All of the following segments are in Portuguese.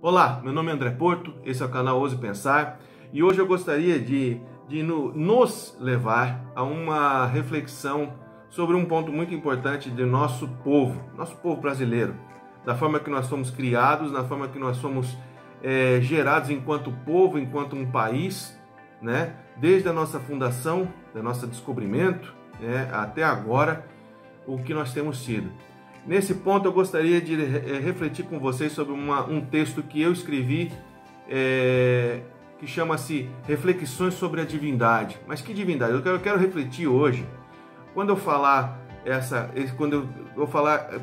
Olá, meu nome é André Porto, esse é o canal Ouse Pensar e hoje eu gostaria de nos levar a uma reflexão sobre um ponto muito importante do nosso povo brasileiro, da forma que nós somos criados, da forma que nós somos gerados enquanto povo, enquanto um país, né? Desde a nossa fundação, do nosso descobrimento, até agora, o que nós temos sido. Nesse ponto eu gostaria de refletir com vocês sobre um texto que eu escrevi, que chama-se Reflexões sobre a Divindade. Mas que divindade? Eu quero refletir hoje, quando eu falar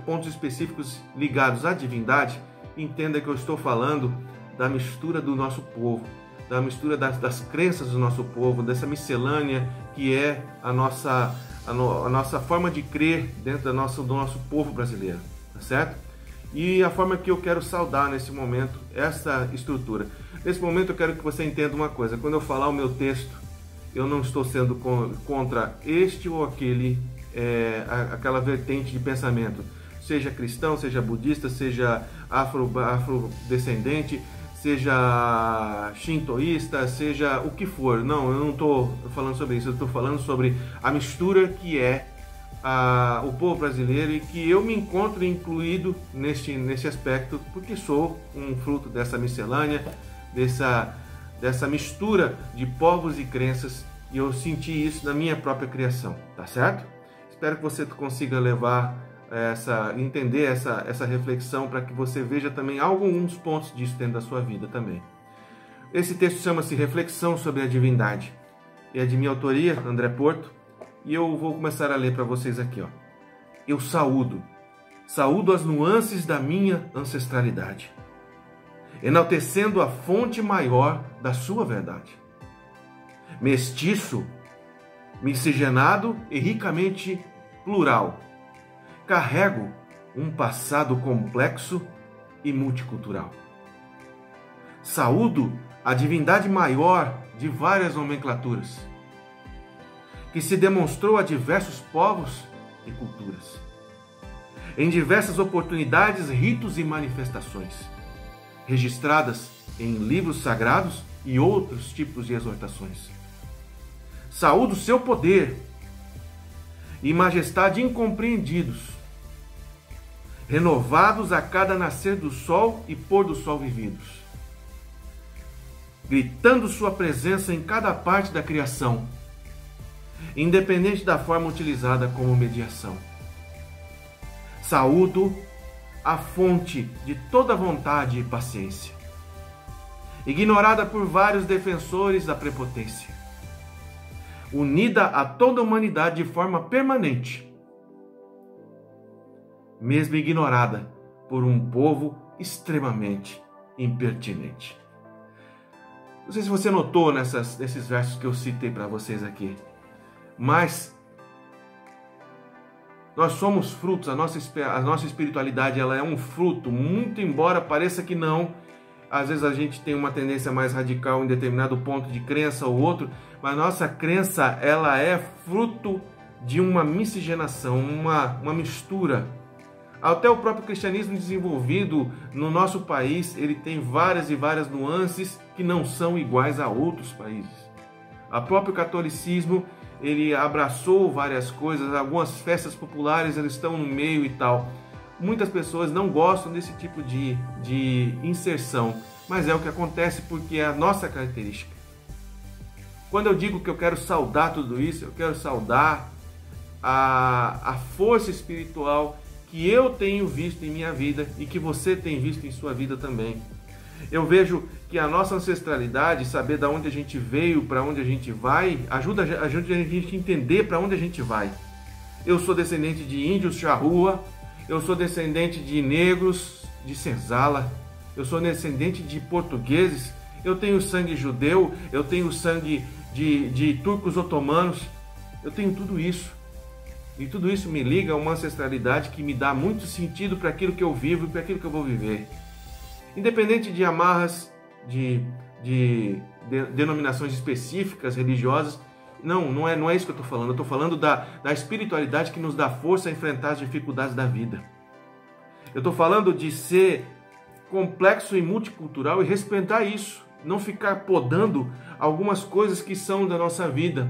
pontos específicos ligados à divindade, entenda que eu estou falando da mistura do nosso povo, da mistura das crenças do nosso povo, dessa miscelânea que é a nossa forma de crer dentro do nosso povo brasileiro, tá certo? E a forma que eu quero saudar nesse momento, essa estrutura. Nesse momento eu quero que você entenda uma coisa, quando eu falar o meu texto, eu não estou sendo contra este ou aquela vertente de pensamento, seja cristão, seja budista, seja afrodescendente, seja shintoísta, seja o que for. Não, eu não estou falando sobre isso, eu estou falando sobre a mistura que é o povo brasileiro e que eu me encontro incluído nesse aspecto, porque sou um fruto dessa miscelânea, dessa mistura de povos e crenças, e eu senti isso na minha própria criação, tá certo? Espero que você consiga entender essa reflexão para que você veja também alguns pontos disso dentro da sua vida também. Esse texto chama-se Reflexão sobre a Divindade. É de minha autoria, André Porto, e eu vou começar a ler para vocês aqui. Eu saúdo as nuances da minha ancestralidade, enaltecendo a fonte maior da sua verdade. Mestiço, miscigenado e ricamente plural, carrego um passado complexo e multicultural. Saúdo a divindade maior de várias nomenclaturas, que se demonstrou a diversos povos e culturas, em diversas oportunidades, ritos e manifestações, registradas em livros sagrados e outros tipos de exortações. Saúdo seu poder e majestade incompreendidos, renovados a cada nascer do sol e pôr do sol vividos, gritando sua presença em cada parte da criação, independente da forma utilizada como mediação. Saúdo a fonte de toda vontade e paciência, ignorada por vários defensores da prepotência, unida a toda a humanidade de forma permanente, mesmo ignorada por um povo extremamente impertinente. Não sei se você notou nesses versos que eu citei para vocês aqui, mas nós somos frutos, a nossa espiritualidade ela é um fruto, muito embora pareça que não. Às vezes a gente tem uma tendência mais radical em determinado ponto de crença ou outro, mas nossa crença ela é fruto de uma miscigenação, uma mistura. Até o próprio cristianismo desenvolvido no nosso país, ele tem várias e várias nuances que não são iguais a outros países. O próprio catolicismo, ele abraçou várias coisas, algumas festas populares eles estão no meio e tal. Muitas pessoas não gostam desse tipo de inserção, mas é o que acontece porque é a nossa característica. Quando eu digo que eu quero saudar tudo isso, eu quero saudar a força espiritual que eu tenho visto em minha vida e que você tem visto em sua vida também. Eu vejo que a nossa ancestralidade, saber de onde a gente veio, para onde a gente vai, ajuda a gente a entender para onde a gente vai. Eu sou descendente de índios charrua, eu sou descendente de negros de senzala, eu sou descendente de portugueses, eu tenho sangue judeu, eu tenho sangue de turcos otomanos, eu tenho tudo isso. E tudo isso me liga a uma ancestralidade que me dá muito sentido para aquilo que eu vivo e para aquilo que eu vou viver. Independente de amarras, de denominações específicas, religiosas, não é isso que eu estou falando. Eu estou falando da espiritualidade que nos dá força a enfrentar as dificuldades da vida. Eu estou falando de ser complexo e multicultural e respeitar isso. Não ficar podando algumas coisas que são da nossa vida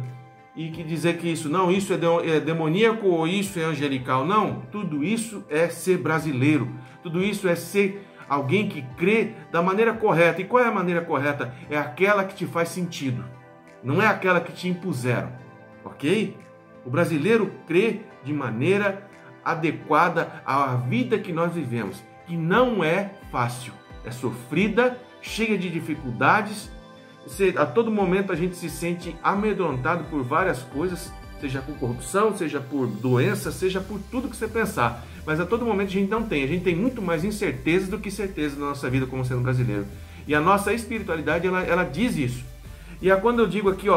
e que dizer que isso é demoníaco ou isso é angelical. Não, tudo isso é ser brasileiro. Tudo isso é ser alguém que crê da maneira correta. E qual é a maneira correta? É aquela que te faz sentido. Não é aquela que te impuseram. Ok? O brasileiro crê de maneira adequada à vida que nós vivemos. Que não é fácil. É sofrida, cheia de dificuldades. A todo momento a gente se sente amedrontado por várias coisas, seja por corrupção, seja por doença, seja por tudo que você pensar. Mas a todo momento a gente tem muito mais incertezas do que certeza na nossa vida como sendo brasileiro. E a nossa espiritualidade, ela diz isso. E quando eu digo aqui,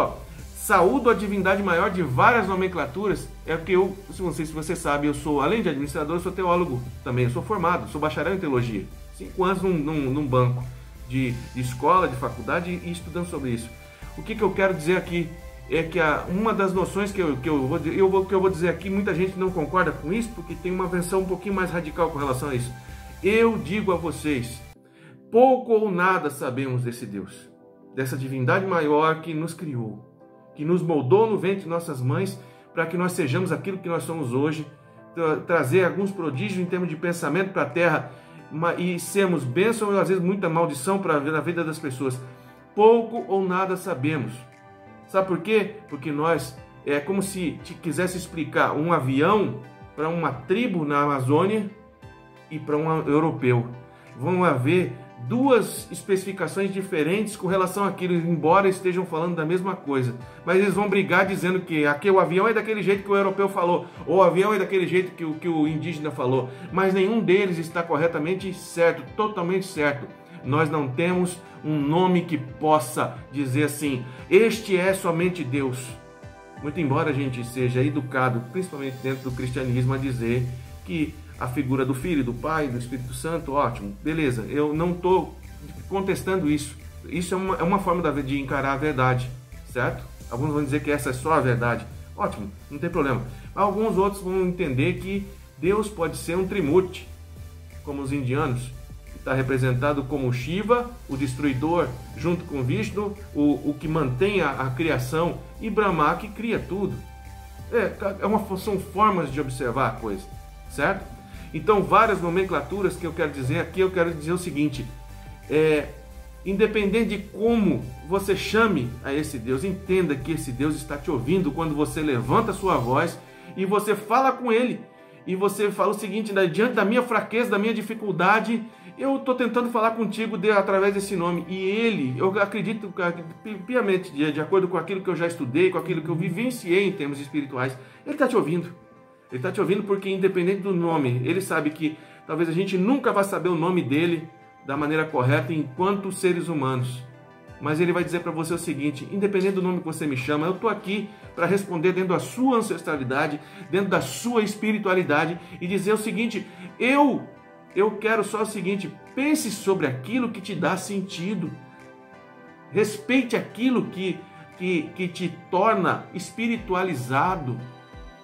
saúdo a divindade maior de várias nomenclaturas, é porque eu, não sei se você sabe, eu sou, além de administrador, eu sou teólogo também, eu sou formado, sou bacharel em teologia. 5 anos num banco de escola, de faculdade e estudando sobre isso. O que eu quero dizer aqui é que uma das noções que eu vou dizer aqui, muita gente não concorda com isso, porque tem uma versão um pouquinho mais radical com relação a isso. Eu digo a vocês, pouco ou nada sabemos desse Deus, dessa divindade maior que nos criou, que nos moldou no ventre de nossas mães, para que nós sejamos aquilo que nós somos hoje, trazer alguns prodígios em termos de pensamento para a terra, e sermos bênção ou às vezes muita maldição na vida das pessoas. Pouco ou nada sabemos. Sabe por quê? Porque nós, é como se te quisesse explicar um avião para uma tribo na Amazônia e para um europeu. Vão haver duas especificações diferentes com relação àquilo, embora estejam falando da mesma coisa. Mas eles vão brigar dizendo que aqui o avião é daquele jeito que o europeu falou, ou o avião é daquele jeito que o indígena falou. Mas nenhum deles está corretamente certo, totalmente certo. Nós não temos um nome que possa dizer assim, este é somente Deus. Muito embora a gente seja educado, principalmente dentro do cristianismo, a dizer que a figura do Filho, do Pai, do Espírito Santo, ótimo, beleza, eu não estou contestando isso. Isso é uma forma de encarar a verdade, certo? Alguns vão dizer que essa é só a verdade. Ótimo, não tem problema. Alguns outros vão entender que Deus pode ser um trimurti, como os indianos, que está representado como Shiva, o destruidor, junto com Vishnu, o que mantém a criação, e Brahma, que cria tudo. São formas de observar a coisa, certo? Então, várias nomenclaturas que eu quero dizer aqui, eu quero dizer o seguinte, independente de como você chame a esse Deus, entenda que esse Deus está te ouvindo quando você levanta a sua voz e você fala com Ele. E você fala o seguinte, diante da minha fraqueza, da minha dificuldade, eu estou tentando falar contigo através desse nome. E Ele, eu acredito piamente, de acordo com aquilo que eu já estudei, com aquilo que eu vivenciei em termos espirituais, Ele está te ouvindo. Ele está te ouvindo porque, independente do nome, Ele sabe que talvez a gente nunca vá saber o nome dEle da maneira correta enquanto seres humanos. Mas Ele vai dizer para você o seguinte, independente do nome que você me chama, eu estou aqui para responder dentro da sua ancestralidade, dentro da sua espiritualidade e dizer o seguinte, eu quero só o seguinte, pense sobre aquilo que te dá sentido. Respeite aquilo que te torna espiritualizado,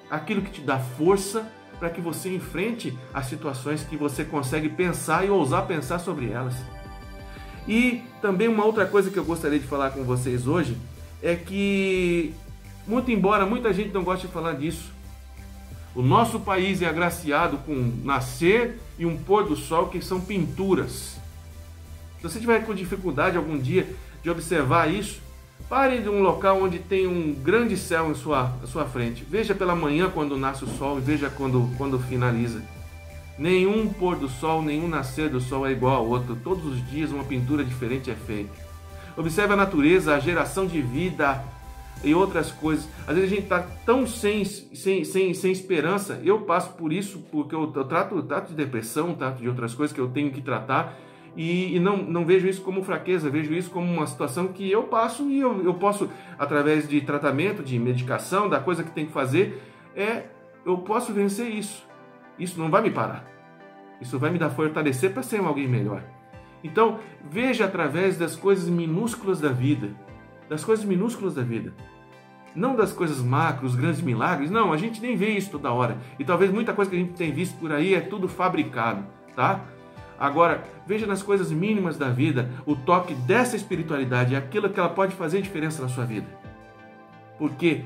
aquilo que te dá força para que você enfrente as situações que você consegue pensar e ousar pensar sobre elas. E também uma outra coisa que eu gostaria de falar com vocês hoje é que, muito embora muita gente não goste de falar disso, o nosso país é agraciado com um nascer e um pôr do sol que são pinturas. Se você tiver com dificuldade algum dia de observar isso, pare de um local onde tem um grande céu à sua frente. Veja pela manhã quando nasce o sol e veja quando finaliza. Nenhum pôr do sol, nenhum nascer do sol é igual ao outro. Todos os dias uma pintura diferente é feita. Observe a natureza, a geração de vida e outras coisas. Às vezes a gente está tão sem esperança. Eu passo por isso porque eu trato de depressão, trato de outras coisas que eu tenho que tratar. E não vejo isso como fraqueza, vejo isso como uma situação que eu passo e eu posso, através de tratamento, de medicação, da coisa que tem que fazer, eu posso vencer isso. Isso não vai me parar. Isso vai me dar fortalecer para ser alguém melhor. Então, veja através das coisas minúsculas da vida. Das coisas minúsculas da vida. Não das coisas macros, os grandes milagres. Não, a gente nem vê isso toda hora. E talvez muita coisa que a gente tem visto por aí é tudo fabricado, tá? Agora, veja nas coisas mínimas da vida o toque dessa espiritualidade, aquilo que ela pode fazer diferença na sua vida. Porque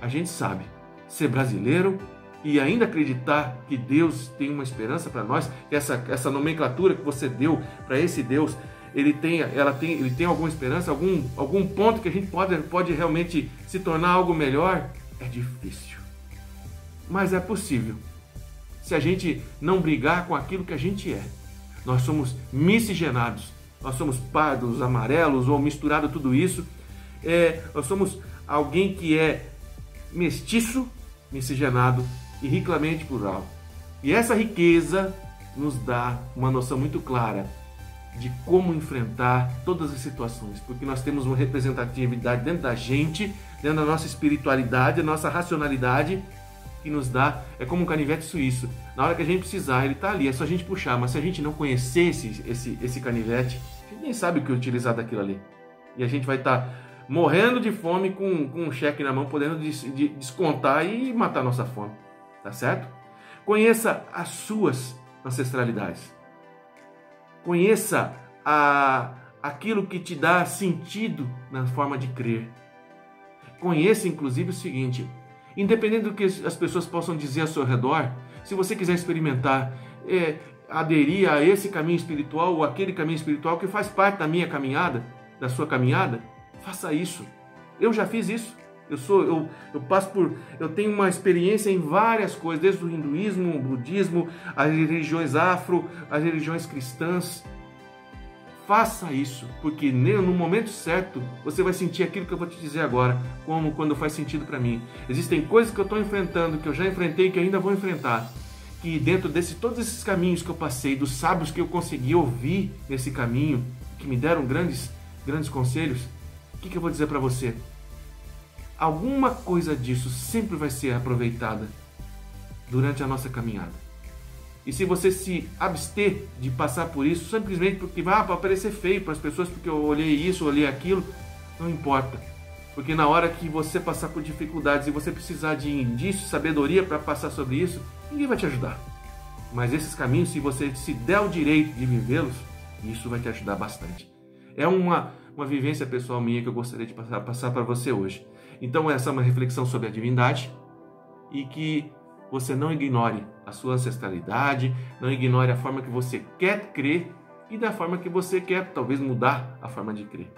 a gente sabe, ser brasileiro e ainda acreditar que Deus tem uma esperança para nós, que essa nomenclatura que você deu para esse Deus, ele tem alguma esperança, algum ponto que a gente pode realmente se tornar algo melhor, é difícil. Mas é possível, se a gente não brigar com aquilo que a gente é. Nós somos miscigenados, nós somos pardos, amarelos ou misturado tudo isso. Nós somos alguém que é mestiço, miscigenado e ricamente plural. E essa riqueza nos dá uma noção muito clara de como enfrentar todas as situações, porque nós temos uma representatividade dentro da gente, dentro da nossa espiritualidade, da nossa racionalidade, que nos dá, é como um canivete suíço. Na hora que a gente precisar, ele está ali, é só a gente puxar, mas se a gente não conhecer esse canivete, a gente nem sabe o que utilizar daquilo ali. E a gente vai estar morrendo de fome com um cheque na mão, podendo descontar e matar a nossa fome. Tá certo? Conheça as suas ancestralidades. Conheça aquilo que te dá sentido na forma de crer. Conheça, inclusive, o seguinte: independente do que as pessoas possam dizer ao seu redor, se você quiser experimentar, aderir a esse caminho espiritual ou aquele caminho espiritual que faz parte da minha caminhada, da sua caminhada, faça isso. Eu já fiz isso. Eu tenho uma experiência em várias coisas, desde o hinduísmo, o budismo, as religiões afro, as religiões cristãs. Faça isso, porque no momento certo você vai sentir aquilo que eu vou te dizer agora, como quando faz sentido para mim. Existem coisas que eu estou enfrentando, que eu já enfrentei e que ainda vou enfrentar, que dentro de todos esses caminhos que eu passei, dos sábios que eu consegui ouvir nesse caminho, que me deram grandes conselhos, o que eu vou dizer para você? Alguma coisa disso sempre vai ser aproveitada durante a nossa caminhada. E se você se abster de passar por isso, simplesmente porque vai parecer feio para as pessoas, porque eu olhei isso, olhei aquilo, não importa. Porque na hora que você passar por dificuldades e você precisar de indício, sabedoria para passar sobre isso, ninguém vai te ajudar. Mas esses caminhos, se você se der o direito de vivê-los, isso vai te ajudar bastante. É uma vivência pessoal minha que eu gostaria de passar para você hoje. Então essa é uma reflexão sobre a divindade e que você não ignore a sua ancestralidade, não ignore a forma que você quer crer e da forma que você quer talvez mudar a forma de crer,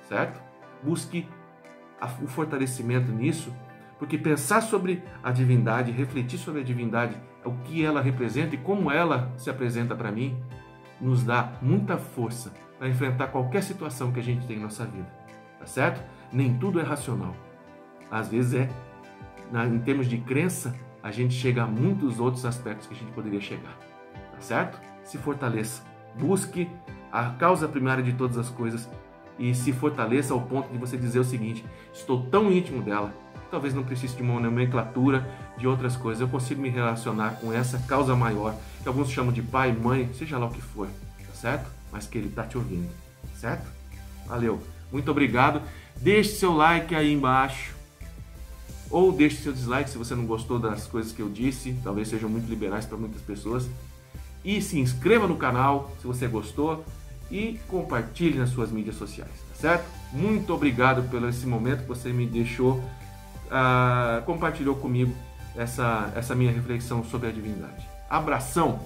certo? Busque o fortalecimento nisso, porque pensar sobre a divindade, refletir sobre a divindade, o que ela representa e como ela se apresenta para mim, nos dá muita força para enfrentar qualquer situação que a gente tem em nossa vida, tá certo? Nem tudo é racional. Às vezes em termos de crença, a gente chega a muitos outros aspectos que a gente poderia chegar, tá certo? Se fortaleça, busque a causa primária de todas as coisas e se fortaleça ao ponto de você dizer o seguinte: estou tão íntimo dela, talvez não precise de uma nomenclatura, de outras coisas, eu consigo me relacionar com essa causa maior, que alguns chamam de pai, mãe, seja lá o que for, tá certo? Mas que ele está te ouvindo, certo? Valeu, muito obrigado, deixe seu like aí embaixo, ou deixe seu dislike se você não gostou das coisas que eu disse, talvez sejam muito liberais para muitas pessoas. E se inscreva no canal se você gostou e compartilhe nas suas mídias sociais, tá certo? Muito obrigado pelo esse momento que você me deixou, compartilhou comigo essa minha reflexão sobre a divindade. Abração!